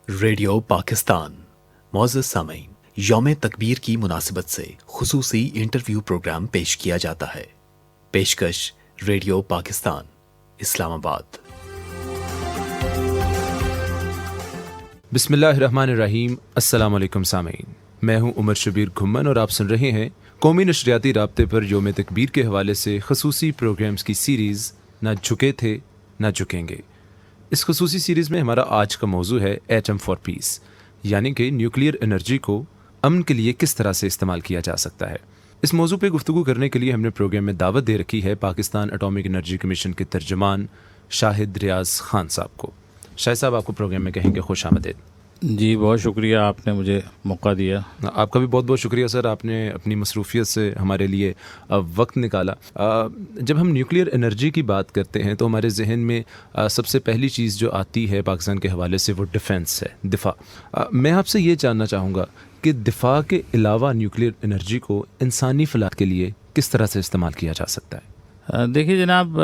Radio Pakistan معزز سامعین، یوم تکبیر کی مناسبت سے خصوصی انٹرویو پروگرام پیش کیا جاتا ہے۔ پیشکش ریڈیو پاکستان، اسلام آباد۔ بسم اللہ الرحمن الرحیم۔ السلام علیکم سامعین، میں ہوں عمر شبیر گھمن اور آپ سن رہے ہیں قومی نشریاتی رابطے پر یوم تکبیر کے حوالے سے خصوصی پروگرامز کی سیریز نہ جھکے تھے نہ جھکیں گے۔ اس خصوصی سیریز میں ہمارا آج کا موضوع ہے ایٹم فار پیس، یعنی کہ نیوکلیئر انرجی کو امن کے لیے کس طرح سے استعمال کیا جا سکتا ہے۔ اس موضوع پہ گفتگو کرنے کے لیے ہم نے پروگرام میں دعوت دے رکھی ہے پاکستان اٹامک انرجی کمیشن کے ترجمان شاہد ریاض خان صاحب کو۔ شاہد صاحب، آپ کو پروگرام میں کہیں گے خوش آمدید۔ جی بہت شکریہ، آپ نے مجھے موقع دیا۔ آپ کا بھی بہت بہت شکریہ سر، آپ نے اپنی مصروفیت سے ہمارے لیے وقت نکالا۔ جب ہم نیوکلیئر انرجی کی بات کرتے ہیں تو ہمارے ذہن میں سب سے پہلی چیز جو آتی ہے پاکستان کے حوالے سے وہ ڈیفنس ہے، دفاع۔ میں آپ سے یہ جاننا چاہوں گا کہ دفاع کے علاوہ نیوکلیئر انرجی کو انسانی فلاح کے لیے کس طرح سے استعمال کیا جا سکتا ہے؟ دیکھیے جناب،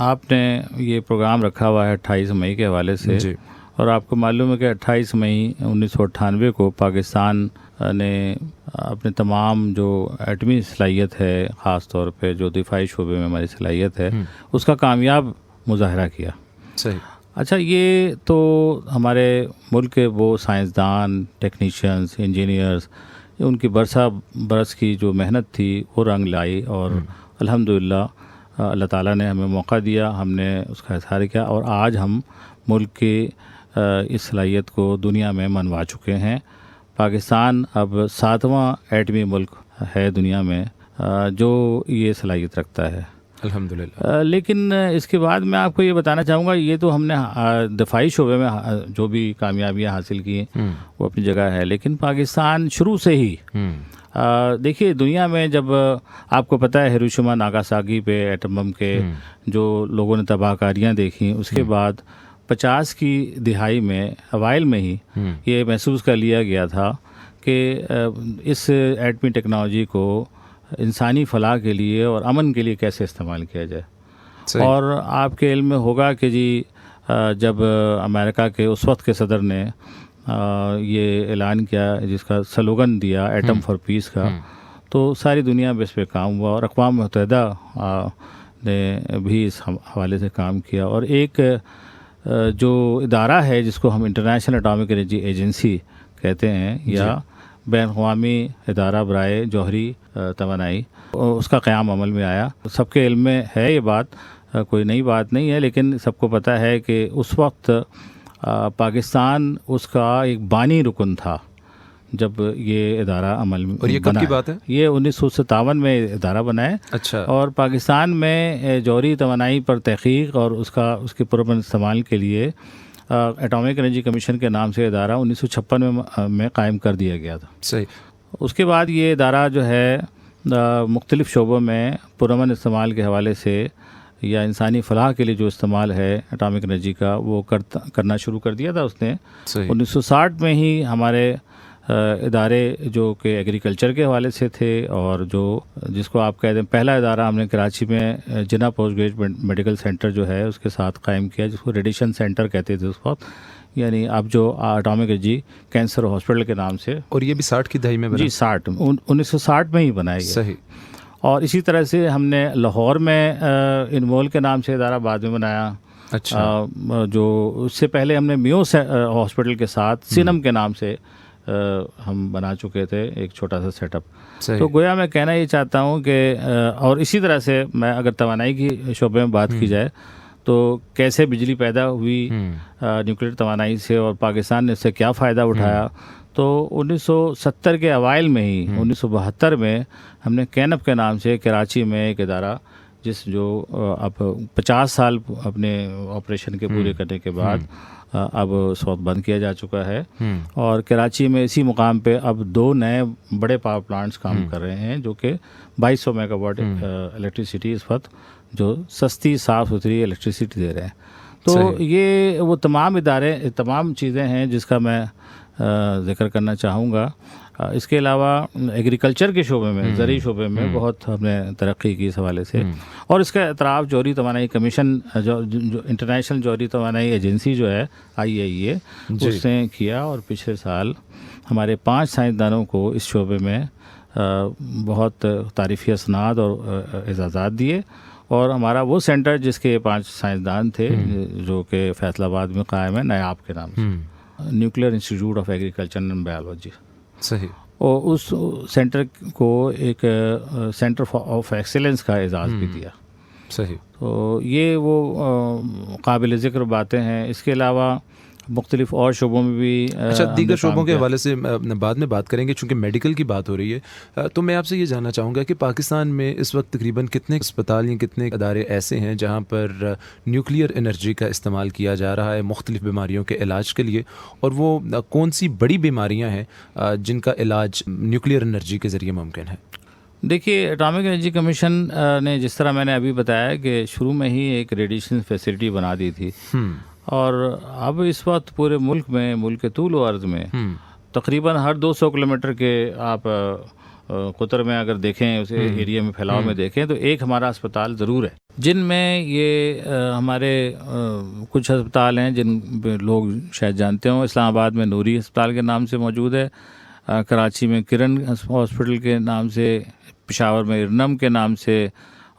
آپ نے یہ پروگرام رکھا ہوا ہے 28 مئی کے حوالے سے، جی، اور آپ کو معلوم ہے کہ 28 مئی 1998 کو پاکستان نے اپنے تمام جو ایٹمی صلاحیت ہے، خاص طور پہ جو دفاعی شعبے میں ہماری صلاحیت ہے، اس کا کامیاب مظاہرہ کیا۔ صحیح۔ اچھا، یہ تو ہمارے ملک کے وہ سائنسدان، ٹیکنیشینز، انجینئرز، ان کی برسہ برس کی جو محنت تھی وہ رنگ لائی، اور الحمدللہ اللہ تعالیٰ نے ہمیں موقع دیا، ہم نے اس کا اظہار کیا، اور آج ہم ملک کی اس صلاحیت کو دنیا میں منوا چکے ہیں۔ پاکستان اب 7واں ایٹمی ملک ہے دنیا میں جو یہ صلاحیت رکھتا ہے، الحمدللہ۔ لیکن اس کے بعد میں آپ کو یہ بتانا چاہوں گا، یہ تو ہم نے دفاعی شعبے میں جو بھی کامیابیاں حاصل کی ہیں وہ اپنی جگہ ہے، لیکن پاکستان شروع سے ہی دیکھیے دنیا میں، جب آپ کو پتہ ہے ہیروشیما ناگاساکی پہ ایٹم بم کے جو لوگوں نے تباہ کاریاں دیکھیں، اس کے بعد 50 کی دہائی میں اوائل میں ہی یہ محسوس کر لیا گیا تھا کہ اس ایٹمی ٹیکنالوجی کو انسانی فلاح کے لیے اور امن کے لیے کیسے استعمال کیا جائے۔ اور آپ کے علم میں ہوگا کہ جی جب امریکہ کے اس وقت کے صدر نے یہ اعلان کیا، جس کا سلوگن دیا ایٹم فار پیس کا، تو ساری دنیا میں اس پہ کام ہوا، اور اقوام متحدہ نے بھی اس حوالے سے کام کیا، اور ایک جو ادارہ ہے جس کو ہم انٹرنیشنل اٹامک انرجی ایجنسی کہتے ہیں، یا بین الاقوامی ادارہ برائے جوہری توانائی، اس کا قیام عمل میں آیا۔ سب کے علم میں ہے یہ بات، کوئی نئی بات نہیں ہے، لیکن سب کو پتہ ہے کہ اس وقت پاکستان اس کا ایک بانی رکن تھا جب یہ ادارہ عمل میں بنا۔ اور یہ کب کی بات ہے؟ یہ 1957 میں ادارہ بنا ہے۔ اچھا۔ اور پاکستان میں جوہری توانائی پر تحقیق اور اس کے پرامن استعمال کے لیے اٹامک انرجی کمیشن کے نام سے ادارہ 1956 میں قائم کر دیا گیا تھا۔ صحیح۔ اس کے بعد یہ ادارہ جو ہے مختلف شعبوں میں پرامن استعمال کے حوالے سے یا انسانی فلاح کے لیے جو استعمال ہے اٹامک انرجی کا، وہ کرنا شروع کر دیا تھا اس نے۔ 1960 میں ہی ہمارے ادارے جو کہ ایگریکلچر کے حوالے سے تھے، اور جس کو آپ کہتے ہیں پہلا ادارہ ہم نے کراچی میں جناح پوسٹ گریجویٹ میڈیکل سینٹر جو ہے اس کے ساتھ قائم کیا، جس کو ریڈیشن سینٹر کہتے تھے اس وقت، یعنی اب جو اٹامک انرجی کینسر ہاسپٹل کے نام سے۔ اور یہ بھی 60 کی دہائی میں بنا؟ جی 1960 میں ہی بنایا گیا۔ صحیح۔ اور اسی طرح سے ہم نے لاہور میں انمول کے نام سے ادارہ بعد میں بنایا۔ اچھا۔ جو اس سے پہلے ہم نے میو ہاسپٹل کے ساتھ سینم کے نام سے ہم بنا چکے تھے ایک چھوٹا سا سیٹ اپ۔ تو گویا میں کہنا یہ چاہتا ہوں کہ اور اسی طرح سے میں اگر توانائی کی شعبے میں بات کی جائے تو کیسے بجلی پیدا ہوئی نیوکلیئر توانائی سے، اور پاکستان نے اس سے کیا فائدہ اٹھایا، تو 1970 کے اوائل میں ہی 1972 میں ہم نے کینپ کے نام سے کراچی میں ایک ادارہ، جو اب 50 سال اپنے آپریشن کے پورے کرنے کے بعد اب اس وقت بند کیا جا چکا ہے، اور کراچی میں اسی مقام پہ اب 2 نئے بڑے پاور پلانٹس کام کر رہے ہیں، جو کہ 2200 میگا واٹ الیکٹریسٹی اس وقت جو سستی صاف ستھری الیکٹریسٹی دے رہے ہیں۔ تو یہ وہ تمام ادارے، تمام چیزیں ہیں جس کا میں ذکر کرنا چاہوں گا۔ اس کے علاوہ ایگریکلچر کے شعبے میں، زرعی شعبے میں بہت ہم نے ترقی کی اس حوالے سے، اور اس کا اعتراف جوہری توانائی کمیشن جو انٹرنیشنل جوہری توانائی ایجنسی جو ہے IAEA اس نے کیا، اور پچھلے سال ہمارے 5 سائنسدانوں کو اس شعبے میں بہت تعریفی اسناد اور اعزازات دیے، اور ہمارا وہ سینٹر جس کے 5 سائنسدان تھے جو کہ فیصل آباد میں قائم ہے نیاب کے نام سے، nuclear institute of agriculture and biology, صحیح، اور اس سینٹر کو ایک سینٹر آف ایکسیلنس کا اعزاز بھی دیا۔ صحیح، تو یہ وہ قابل ذکر باتیں ہیں۔ اس کے علاوہ مختلف اور شعبوں میں بھی اچھا، دیگر شعبوں کے حوالے سے بعد میں بات کریں گے، چونکہ میڈیکل کی بات ہو رہی ہے، تو میں آپ سے یہ جاننا چاہوں گا کہ پاکستان میں اس وقت تقریباً کتنے اسپتال یا کتنے ادارے ایسے ہیں جہاں پر نیوکلیئر انرجی کا استعمال کیا جا رہا ہے مختلف بیماریوں کے علاج کے لیے، اور وہ کون سی بڑی بیماریاں ہیں جن کا علاج نیوکلیئر انرجی کے ذریعے ممکن ہے؟ دیکھیے، اٹامک انرجی کمیشن نے جس طرح میں نے ابھی بتایا کہ شروع میں ہی ایک ریڈیشن فیسلٹی بنا دی تھی، اور اب اس وقت پورے ملک میں، ملک کے طول و عرض میں تقریباً ہر 200 کلومیٹر کے آپ قطر میں اگر دیکھیں، اس ایریا میں پھیلاؤ میں دیکھیں، تو ایک ہمارا اسپتال ضرور ہے، جن میں یہ ہمارے کچھ ہسپتال ہیں جن لوگ شاید جانتے ہوں۔ اسلام آباد میں نوری ہسپتال کے نام سے موجود ہے، کراچی میں کرن ہاسپٹل کے نام سے، پشاور میں ارنم کے نام سے،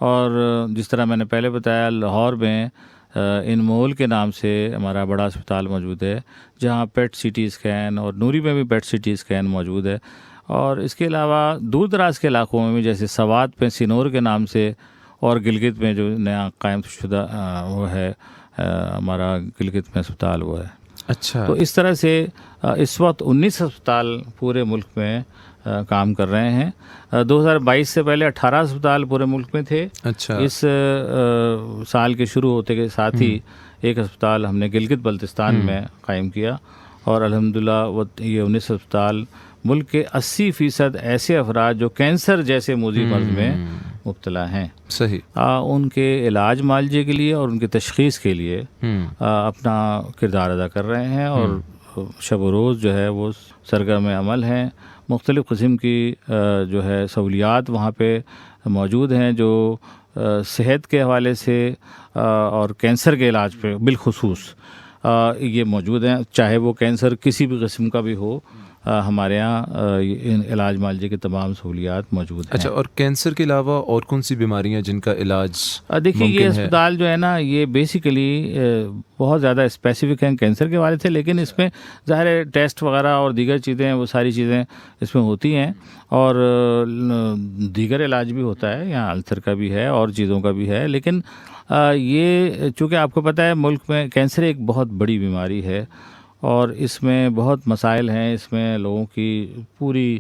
اور جس طرح میں نے پہلے بتایا لاہور میں انمول کے نام سے ہمارا بڑا اسپتال موجود ہے، جہاں پیٹ سی ٹی اسکین، اور نوری میں بھی پیٹ سی ٹی اسکین موجود ہے۔ اور اس کے علاوہ دور دراز کے علاقوں میں بھی، جیسے سوات میں سینور کے نام سے، اور گلگت میں جو نیا قائم شدہ وہ ہے ہمارا گلگت میں اسپتال وہ ہے۔ اچھا، تو اس طرح سے اس وقت 19 اسپتال پورے ملک میں کام کر رہے ہیں۔ 2022 سے پہلے 18 اسپتال پورے ملک میں تھے۔ اچھا، اس سال کے شروع ہوتے کے ساتھ ہی ایک اسپتال ہم نے گلگت بلتستان میں قائم کیا، اور الحمدللہ یہ 19 اسپتال ملک کے 80% ایسے افراد جو کینسر جیسے موذی مرض میں مبتلا ہیں، صحیح، ان کے علاج معالجے کے لیے اور ان کی تشخیص کے لیے اپنا کردار ادا کر رہے ہیں، اور شب و روز جو ہے وہ سرگرم عمل ہیں۔ مختلف قسم کی جو ہے سہولیات وہاں پہ موجود ہیں جو صحت کے حوالے سے اور کینسر کے علاج پہ بالخصوص یہ موجود ہیں، چاہے وہ کینسر کسی بھی قسم کا بھی ہو، ہمارے یہاں علاج معالجے کی تمام سہولیات موجود ہیں۔ اچھا، اور کینسر کے علاوہ اور کون سی بیماریاں جن کا علاج دیکھیے، یہ اسپتال جو ہے نا، یہ بیسیکلی بہت زیادہ اسپیسیفک ہیں کینسر کے حوالے سے، لیکن اس میں ظاہر ہے ٹیسٹ وغیرہ اور دیگر چیزیں، وہ ساری چیزیں اس میں ہوتی ہیں، اور دیگر علاج بھی ہوتا ہے، یہاں السر کا بھی ہے اور چیزوں کا بھی ہے، لیکن یہ چونکہ آپ کو پتہ ہے ملک میں کینسر ایک بہت بڑی بیماری ہے، اور اس میں بہت مسائل ہیں، اس میں لوگوں کی پوری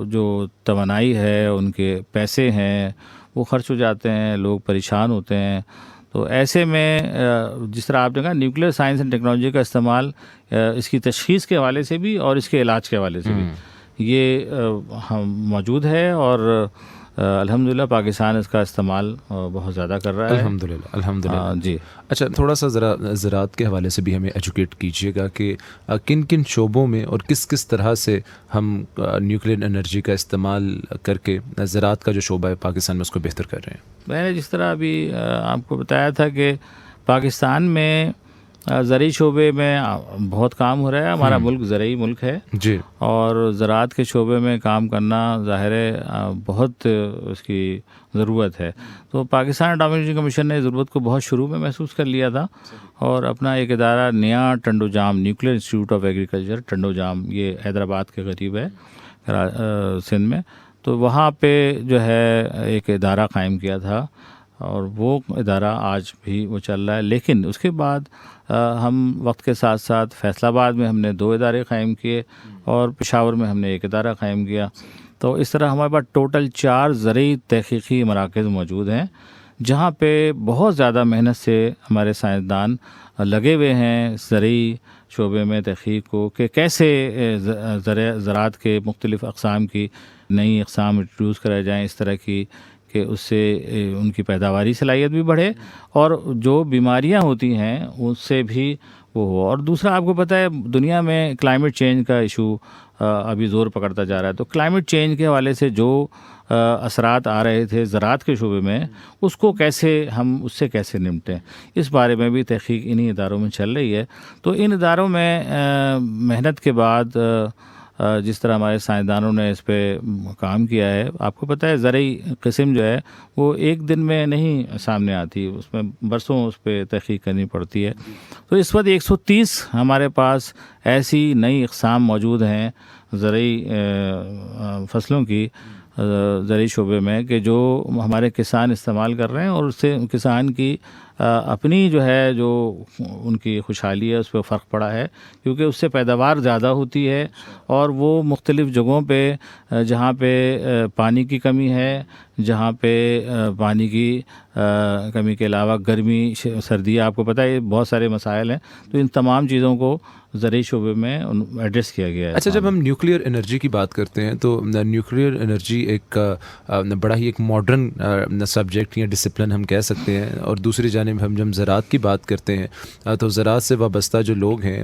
جو توانائی ہے، ان کے پیسے ہیں، وہ خرچ ہو جاتے ہیں، لوگ پریشان ہوتے ہیں۔ تو ایسے میں جس طرح آپ نے کہا نیوکلیئر سائنس اینڈ ٹیکنالوجی کا استعمال اس کی تشخیص کے حوالے سے بھی اور اس کے علاج کے حوالے سے بھی یہ موجود ہے، اور الحمدللہ پاکستان اس کا استعمال بہت زیادہ کر رہا ہے، الحمدللہ۔ جی، اچھا، تھوڑا سا ذرا زراعت کے حوالے سے بھی ہمیں ایجوکیٹ کیجیے گا کہ کن کن شعبوں میں اور کس کس طرح سے ہم نیوکلیئر انرجی کا استعمال کر کے زراعت کا جو شعبہ ہے پاکستان میں اس کو بہتر کر رہے ہیں۔ میں نے جس طرح ابھی آپ کو بتایا تھا کہ پاکستان میں زرعی شعبے میں بہت کام ہو رہا ہے، ہمارا ملک زرعی ملک ہے جی، اور زراعت کے شعبے میں کام کرنا ظاہر ہے بہت اس کی ضرورت ہے۔ تو پاکستان اٹامک انرجی کمیشن نے ضرورت کو بہت شروع میں محسوس کر لیا تھا، اور اپنا ایک ادارہ نیا Tando Jam nuclear institute of agriculture, Tando Jam, یہ حیدرآباد کے قریب ہے سندھ میں، تو وہاں پہ جو ہے ایک ادارہ قائم کیا تھا، اور وہ ادارہ آج بھی وہ چل رہا ہے۔ لیکن اس کے بعد ہم وقت کے ساتھ ساتھ فیصل آباد میں ہم نے 2 ادارے قائم کیے، اور پشاور میں ہم نے 1 ادارہ قائم کیا۔ تو اس طرح ہمارے پاس ٹوٹل 4 زرعی تحقیقی مراکز موجود ہیں، جہاں پہ بہت زیادہ محنت سے ہمارے سائنسدان لگے ہوئے ہیں زرعی شعبے میں تحقیق کو، کہ کیسے زراعت کے مختلف اقسام کی نئی اقسام انٹروڈیوس کرائے جائیں اس طرح کی کہ اس سے ان کی پیداواری صلاحیت بھی بڑھے، اور جو بیماریاں ہوتی ہیں اس سے بھی وہ ہو. اور دوسرا آپ کو پتہ ہے دنیا میں کلائمیٹ چینج کا ایشو ابھی زور پکڑتا جا رہا ہے. تو کلائمیٹ چینج کے حوالے سے جو اثرات آ رہے تھے زراعت کے شعبے میں اس کو کیسے ہم اس سے کیسے نمٹیں, اس بارے میں بھی تحقیق انہی اداروں میں چل رہی ہے. تو ان اداروں میں محنت کے بعد جس طرح ہمارے سائنسدانوں نے اس پہ کام کیا ہے, آپ کو پتہ ہے زرعی قسم جو ہے وہ ایک دن میں نہیں سامنے آتی, اس میں برسوں اس پہ تحقیق کرنی پڑتی ہے. تو اس وقت 130 ہمارے پاس ایسی نئی اقسام موجود ہیں زرعی فصلوں کی زرعی شعبے میں کہ جو ہمارے کسان استعمال کر رہے ہیں, اور اس سے کسان کی اپنی جو ہے جو ان کی خوشحالی ہے اس پہ فرق پڑا ہے, کیونکہ اس سے پیداوار زیادہ ہوتی ہے. اور وہ مختلف جگہوں پہ جہاں پہ پانی کی کمی ہے, جہاں پہ پانی کی کمی کے علاوہ گرمی سردی, آپ کو پتہ ہے بہت سارے مسائل ہیں, تو ان تمام چیزوں کو زرعی شعبے میں ایڈریس کیا گیا ہے. اچھا, جب ہم نیوکلیئر انرجی کی بات کرتے ہیں تو نیوکلیئر انرجی ایک بڑا ہی ایک ماڈرن سبجیکٹ یا ڈسپلن ہم کہہ سکتے ہیں, اور دوسری جانب ہم جب زراعت کی بات کرتے ہیں تو زراعت سے وابستہ جو لوگ ہیں,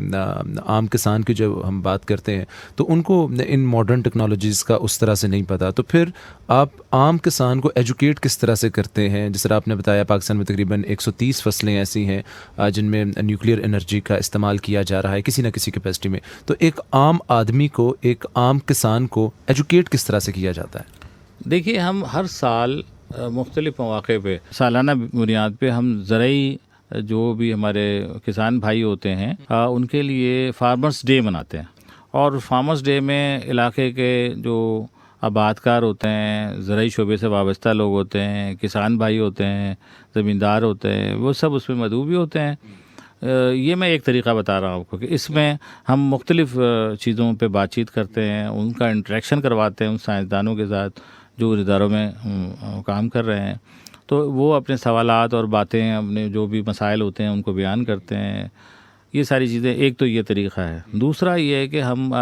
عام کسان کی جو ہم بات کرتے ہیں, تو ان کو ان ماڈرن ٹیکنالوجیز کا اس طرح سے نہیں پتہ. تو پھر آپ عام کسان کو ایجوکیٹ کس طرح سے کرتے ہیں؟ جس طرح آپ نے بتایا پاکستان میں تقریباً 130 فصلیں ایسی ہیں جن میں نیوکلیئر انرجی کا استعمال کیا جا رہا ہے کسی نہ کسی کیپیسٹی میں. تو ایک عام آدمی کو, ایک عام کسان کو ایجوکیٹ کس طرح سے کیا جاتا ہے؟ دیکھیے, ہم ہر سال مختلف مواقع پہ سالانہ بنیاد پہ ہم زرعی جو بھی ہمارے کسان بھائی ہوتے ہیں ان کے لیے فارمرز ڈے مناتے ہیں. اور فارمرز ڈے میں علاقے کے جو آباد کار ہوتے ہیں, زرعی شعبے سے وابستہ لوگ ہوتے ہیں, کسان بھائی ہوتے ہیں, زمیندار ہوتے ہیں, وہ سب اس میں مدعو بھی ہوتے ہیں. یہ میں ایک طریقہ بتا رہا ہوں آپ کو کہ اس میں ہم مختلف چیزوں پہ بات چیت کرتے ہیں, ان کا انٹریکشن کرواتے ہیں ان سائنسدانوں کے ساتھ جو اداروں میں کام کر رہے ہیں. تو وہ اپنے سوالات اور باتیں, اپنے جو بھی مسائل ہوتے ہیں ان کو بیان کرتے ہیں. یہ ساری چیزیں, ایک تو یہ طریقہ ہے. دوسرا یہ ہے کہ ہم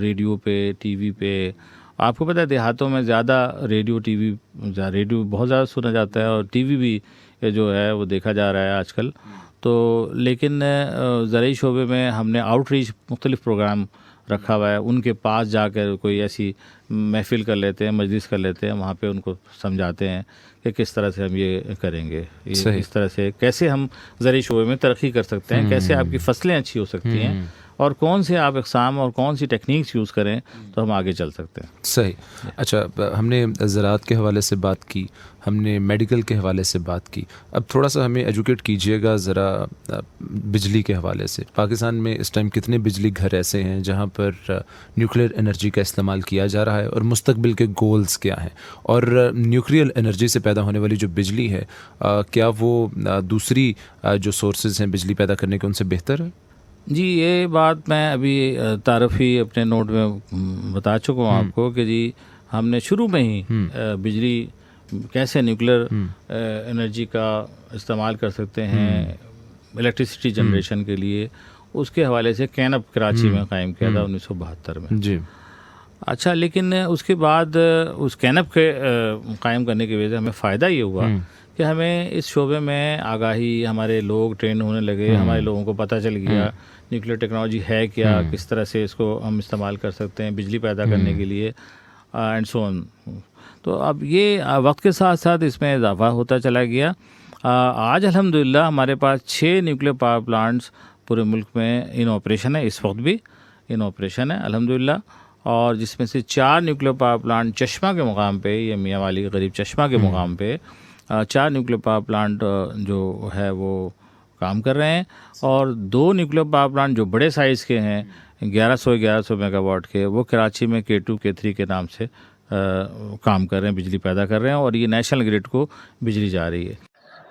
ریڈیو پہ, ٹی وی پہ, آپ کو پتہ ہے دیہاتوں میں زیادہ ریڈیو بہت زیادہ سنا جاتا ہے, اور ٹی وی بھی جو ہے وہ دیکھا جا رہا ہے آج کل. تو لیکن زرعی شعبے میں ہم نے آؤٹ ریچ مختلف پروگرام رکھا ہوا ہے. ان کے پاس جا کر کوئی ایسی محفل کر لیتے ہیں, مجلس کر لیتے ہیں, وہاں پہ ان کو سمجھاتے ہیں کہ کس طرح سے ہم یہ کریں گے, اس طرح سے کیسے ہم زرعی شعبے میں ترقی کر سکتے ہیں, کیسے آپ کی فصلیں اچھی ہو سکتی ہیں, اور کون سے آپ اقسام اور کون سی ٹیکنیکس یوز کریں تو ہم آگے چل سکتے ہیں. صحیح. اچھا, ہم نے زراعت کے حوالے سے بات کی, ہم نے میڈیکل کے حوالے سے بات کی. اب تھوڑا سا ہمیں ایجوکیٹ کیجئے گا ذرا بجلی کے حوالے سے. پاکستان میں اس ٹائم کتنے بجلی گھر ایسے ہیں جہاں پر نیوکلیئر انرجی کا استعمال کیا جا رہا ہے, اور مستقبل کے گولز کیا ہیں, اور نیوکلیئر انرجی سے پیدا ہونے والی جو بجلی ہے کیا وہ دوسری جو سورسز ہیں بجلی پیدا کرنے کے ان سے بہتر ہے؟ جی, یہ بات میں ابھی تعارفی اپنے نوٹ میں بتا چکا ہوں آپ کو کہ جی ہم نے شروع میں ہی بجلی کیسے نیوکلیئر انرجی کا استعمال کر سکتے ہیں الیکٹریسٹی جنریشن کے لیے, اس کے حوالے سے کینپ کراچی میں قائم کیا تھا 1972 میں. جی. اچھا, لیکن اس کے بعد اس کینپ کے قائم کرنے کی وجہ سے ہمیں فائدہ یہ ہوا کہ ہمیں اس شعبے میں آگاہی, ہمارے لوگ ٹرین ہونے لگے, ہمارے لوگوں کو پتہ چل گیا نیوکلیئر ٹیکنالوجی ہے کیا, کس طرح سے اس کو ہم استعمال کر سکتے ہیں بجلی پیدا کرنے کے لیے, اینڈ سو آن. تو اب یہ وقت کے ساتھ ساتھ اس میں اضافہ ہوتا چلا گیا. آج الحمدللہ ہمارے پاس 6 نیوکلیئر پاور پلانٹس پورے ملک میں ان آپریشن ہے, اس وقت بھی ان آپریشن ہے الحمدللہ, اور جس میں سے 4 نیوکلیئر پاور پلانٹ چشمہ کے مقام پہ, یہ میاں والی کے قریب چشمہ کے مقام پہ 4 نیوکلیئر پاور پلانٹ جو ہے وہ کام کر رہے ہیں, اور 2 نیوکلیئر پاور پلانٹ جو بڑے سائز کے ہیں 1100 میگا واٹ کے, وہ کراچی میں K2 K3 کے نام سے کام کر رہے ہیں, بجلی پیدا کر رہے ہیں, اور یہ نیشنل گریڈ کو بجلی جا رہی ہے.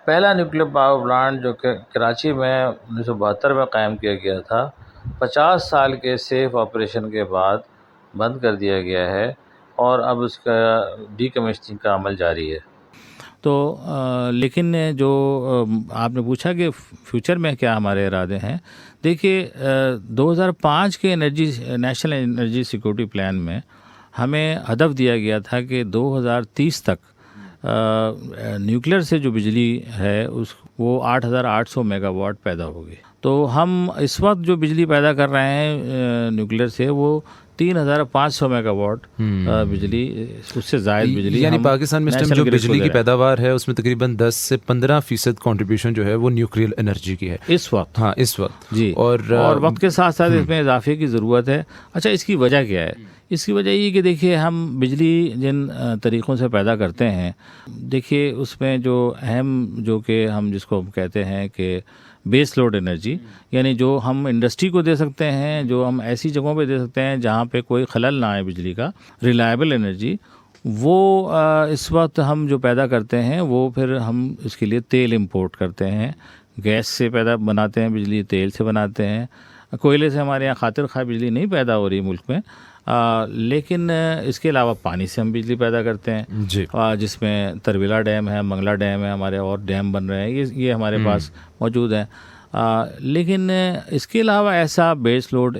پہلا نیوکلیئر پاور پلانٹ جو کہ کراچی میں 1972 میں قائم کیا گیا تھا, 50 سال کے سیف آپریشن کے بعد بند کر دیا گیا ہے, اور اب اس کا ڈی کمیشننگ کا عمل جاری ہے. تو لیکن جو آپ نے پوچھا کہ فیوچر میں کیا ہمارے ارادے ہیں, دیکھیے 2005 کے نیشنل انرجی سیکورٹی پلان میں ہمیں ہدف دیا گیا تھا کہ 2030 تک نیوکلیئر سے جو بجلی ہے وہ 8800 میگا واٹ پیدا ہوگی. تو ہم اس وقت جو بجلی پیدا کر رہے ہیں نیوکلیئر سے وہ 3500 میگا واٹ بجلی، اس سے زائد بجلی، یعنی پاکستان میں اس ٹائم جو بجلی کی پیداوار ہے اس میں تقریباً 10 سے 15% کنٹریبیوشن جو ہے وہ نیوکلیئر انرجی کی ہے اس وقت. ہاں اس وقت جی. اور وقت کے ساتھ ساتھ اس میں اضافے کی ضرورت ہے. اچھا، اس کی وجہ کیا ہے؟ اس کی وجہ یہ کہ دیکھیے ہم بجلی جن طریقوں سے پیدا کرتے ہیں، دیکھیے اس میں جو اہم جو کہ ہم جس کو کہتے ہیں کہ بیس لوڈ انرجی، یعنی جو ہم انڈسٹری کو دے سکتے ہیں، جو ہم ایسی جگہوں پہ دے سکتے ہیں جہاں پہ کوئی خلل نہ آئے بجلی کا، ریلائبل انرجی، وہ اس وقت ہم جو پیدا کرتے ہیں وہ پھر ہم اس کے لیے تیل امپورٹ کرتے ہیں، گیس سے بناتے ہیں بجلی، تیل سے بناتے ہیں. کوئلے سے ہمارے یہاں خاطر خواہ بجلی نہیں پیدا ہو رہی ملک میں، لیکن اس کے علاوہ پانی سے ہم بجلی پیدا کرتے ہیں جی. جس میں تربیلا ڈیم ہے، منگلا ڈیم ہے، ہمارے اور ڈیم بن رہے ہیں، یہ ہمارے پاس موجود ہیں. لیکن اس کے علاوہ ایسا بیس لوڈ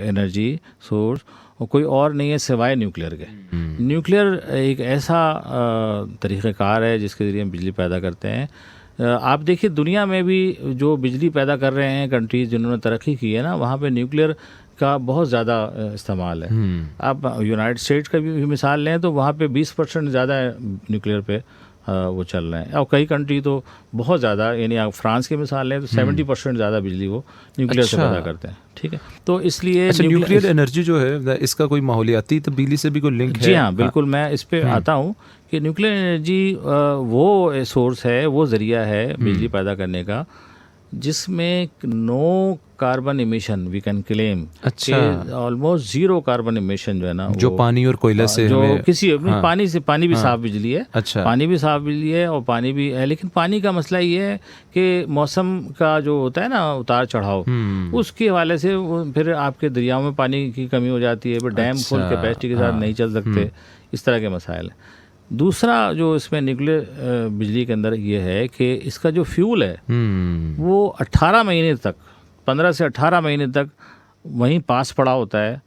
انرجی سورس کوئی اور نہیں ہے سوائے نیوکلیئر کے. نیوکلیئر ایک ایسا طریقہ کار ہے جس کے ذریعے ہم بجلی پیدا کرتے ہیں. آپ دیکھیے دنیا میں بھی جو بجلی پیدا کر رہے ہیں کنٹریز جنہوں نے ترقی کی ہے نا، وہاں پہ نیوکلیئر کا بہت زیادہ استعمال ہے. آپ یونائٹڈ اسٹیٹس کا بھی مثال لیں تو وہاں پہ 20% زیادہ نیوکلیئر پہ وہ چل رہے ہیں، اور کئی کنٹری تو بہت زیادہ، یعنی آپ فرانس کی مثال لیں تو 70% زیادہ بجلی وہ نیوکلیئر سے پیدا کرتے ہیں. ٹھیک ہے، تو اس لیے نیوکلیئر انرجی جو ہے اس کا کوئی ماحولیاتی تبدیلی سے بھی کوئی لنک ہے؟ جی ہاں بالکل، میں اس پہ آتا ہوں کہ نیوکلیئر انرجی وہ سورس ہے، وہ ذریعہ ہے بجلی پیدا کرنے کا جس میں no carbon emission we can claim. اچھا، آلموسٹ زیرو کاربن ایمیشن جو ہے نا، جو پانی اور کوئلہ سے جو کسی پانی سے، پانی بھی صاف بجلی ہے. اچھا، پانی بھی صاف بجلی ہے اور پانی بھی ہے، لیکن پانی کا مسئلہ یہ ہے کہ موسم کا جو ہوتا ہے نا اتار چڑھاؤ، اس کے حوالے سے پھر آپ کے دریاؤں میں پانی کی کمی ہو جاتی ہے، پھر ڈیم فل کیپیسٹی کے ساتھ نہیں چل سکتے، اس طرح کے مسائل ہیں. دوسرا جو اس میں نیوکلیئر بجلی کے اندر یہ ہے کہ اس کا جو فیول ہے وہ 18 مہینے تک، 15 سے 18 مہینے تک وہیں پاس پڑا ہوتا ہے،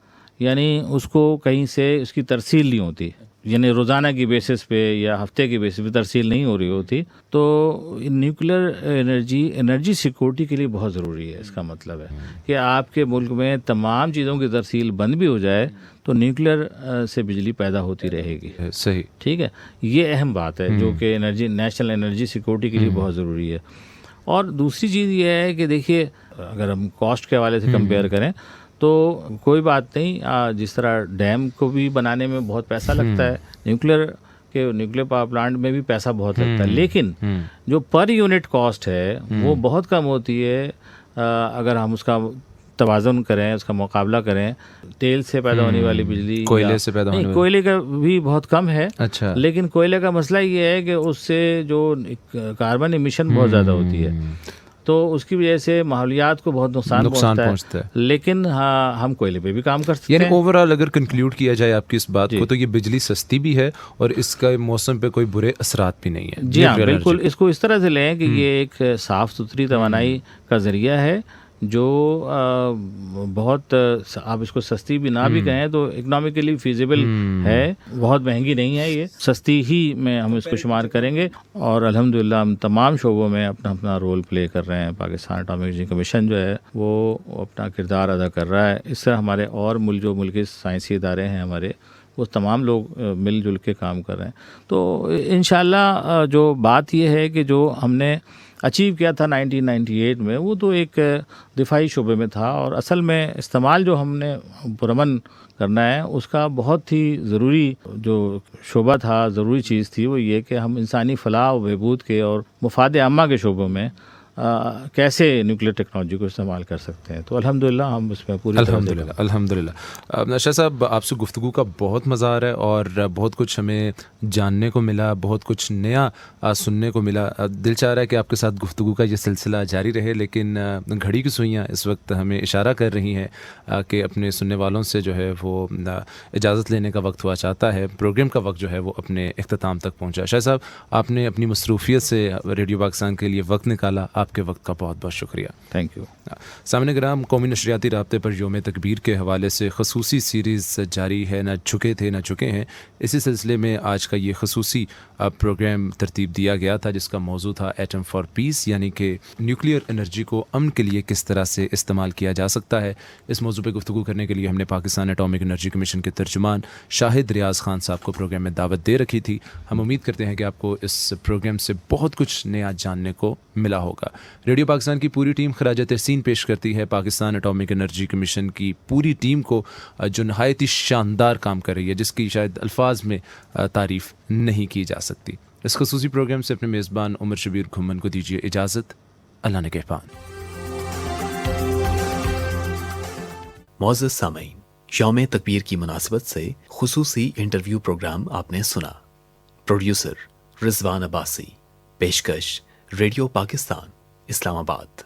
یعنی اس کو کہیں سے اس کی ترسیل نہیں ہوتی، یعنی روزانہ کی بیسس پہ یا ہفتے کی بیسس پہ ترسیل نہیں ہو رہی ہوتی. تو نیوکلیئر انرجی سیکورٹی کے لیے بہت ضروری ہے. اس کا مطلب ہے کہ آپ کے ملک میں تمام چیزوں کی ترسیل بند بھی ہو جائے تو نیوکلیئر سے بجلی پیدا ہوتی رہے گی. صحیح، ٹھیک ہے، یہ اہم بات ہے جو کہ نیشنل انرجی سیکورٹی کے لیے بہت ضروری ہے. اور دوسری چیز یہ ہے کہ دیکھیے اگر ہم کاسٹ کے حوالے سے کمپیئر کریں تو کوئی بات نہیں، جس طرح ڈیم کو بھی بنانے میں بہت پیسہ لگتا ہے، نیوکلیئر پاور پلانٹ میں بھی پیسہ بہت لگتا ہے، لیکن جو پر یونٹ کاسٹ ہے وہ بہت کم ہوتی ہے اگر ہم اس کا توازن کریں، اس کا مقابلہ کریں تیل سے پیدا ہونے والی بجلی، کوئلے سے پیدا ہونے والی. کوئلے کا بھی بہت کم ہے. اچھا، لیکن کوئلے کا مسئلہ یہ ہے کہ اس سے جو کاربن ایمیشن بہت زیادہ ہوتی ہے، تو اس کی وجہ سے ماحولیات کو بہت نقصان پہنچتا ہے. لیکن ہم کوئلے پہ بھی کام کر سکتے ہیں. یعنی اوور آل اگر کنکلوڈ کیا جائے آپ کی اس بات کو تو یہ بجلی سستی بھی ہے اور اس کا موسم پہ کوئی برے اثرات بھی نہیں ہے. جی ہاں بالکل، اس کو اس طرح سے لیں کہ یہ ایک صاف ستھری توانائی کا ذریعہ ہے جو بہت، آپ اس کو سستی بھی نہ بھی کہیں تو اکنامیکلی فیزیبل ہے، بہت مہنگی نہیں ہے، یہ سستی ہی میں ہم اس کو شمار کریں گے. اور الحمدللہ ہم تمام شعبوں میں اپنا رول پلے کر رہے ہیں. پاکستان اٹامک انرجی کمیشن جو ہے وہ اپنا کردار ادا کر رہا ہے. اس طرح ہمارے اور ملکی سائنسی ادارے ہیں ہمارے، وہ تمام لوگ مل جل کے کام کر رہے ہیں. تو انشاءاللہ جو بات یہ ہے کہ جو ہم نے اچیو کیا تھا 1998 میں، وہ تو ایک دفاعی شعبے میں تھا، اور اصل میں استعمال جو ہم نے پرامن کرنا ہے اس کا بہت ہی ضروری جو شعبہ تھا، ضروری چیز تھی، وہ یہ کہ ہم انسانی فلاح و بہبود کے اور مفاد عامہ کے شعبوں میں کیسے نیوکلیئر ٹیکنالوجی کو استعمال کر سکتے ہیں. تو الحمدللہ ہم اس میں پوری الحمدللہ. شاہ صاحب آپ سے گفتگو کا بہت مزہ آ رہا ہے اور بہت کچھ ہمیں جاننے کو ملا، بہت کچھ نیا سننے کو ملا. دل چاہ رہا ہے کہ آپ کے ساتھ گفتگو کا یہ سلسلہ جاری رہے، لیکن گھڑی کی سوئیاں اس وقت ہمیں اشارہ کر رہی ہیں کہ اپنے سننے والوں سے جو ہے وہ اجازت لینے کا وقت ہوا چاہتا ہے. پروگرام کا وقت جو ہے وہ اپنے اختتام تک پہنچا. شاہ صاحب آپ نے اپنی مصروفیت سے ریڈیو پاکستان کے لیے وقت نکالا، آپ کے وقت کا بہت بہت شکریہ. Thank you. سامعین کرام، قومی نشریاتی رابطے پر یوم تکبیر کے حوالے سے خصوصی سیریز جاری ہے، نہ جھکے تھے نہ چکے ہیں. اسی سلسلے میں آج کا یہ خصوصی پروگرام ترتیب دیا گیا تھا جس کا موضوع تھا ایٹم فار پیس، یعنی کہ نیوکلیئر انرجی کو امن کے لیے کس طرح سے استعمال کیا جا سکتا ہے. اس موضوع پہ گفتگو کرنے کے لیے ہم نے پاکستان ایٹامک انرجی کمیشن کے ترجمان شاہد ریاض خان صاحب کو پروگرام میں دعوت دے رکھی تھی. ہم امید کرتے ہیں کہ آپ کو اس پروگرام سے بہت کچھ نیا جاننے کو ملا ہوگا. ریڈیو پاکستان کی پوری ٹیم خراج تحسین پیش کرتی ہے پاکستان ایٹامک انرجی کمیشن کی پوری ٹیم کو، جو نہایت ہی شاندار کام کر رہی ہے، جس کی شاید الفاظ میں تعریف نہیں کی جا سکتی. اس خصوصی پروگرام سے اپنے میزبان عمر شبیر گھمن کو دیجیے اجازت. اللہ نگہبان. معزز سامعین، یوم تکبیر کی مناسبت سے خصوصی انٹرویو پروگرام آپ نے سنا. پروڈیوسر رضوان عباسی، پیشکش ریڈیو پاکستان اسلام آباد.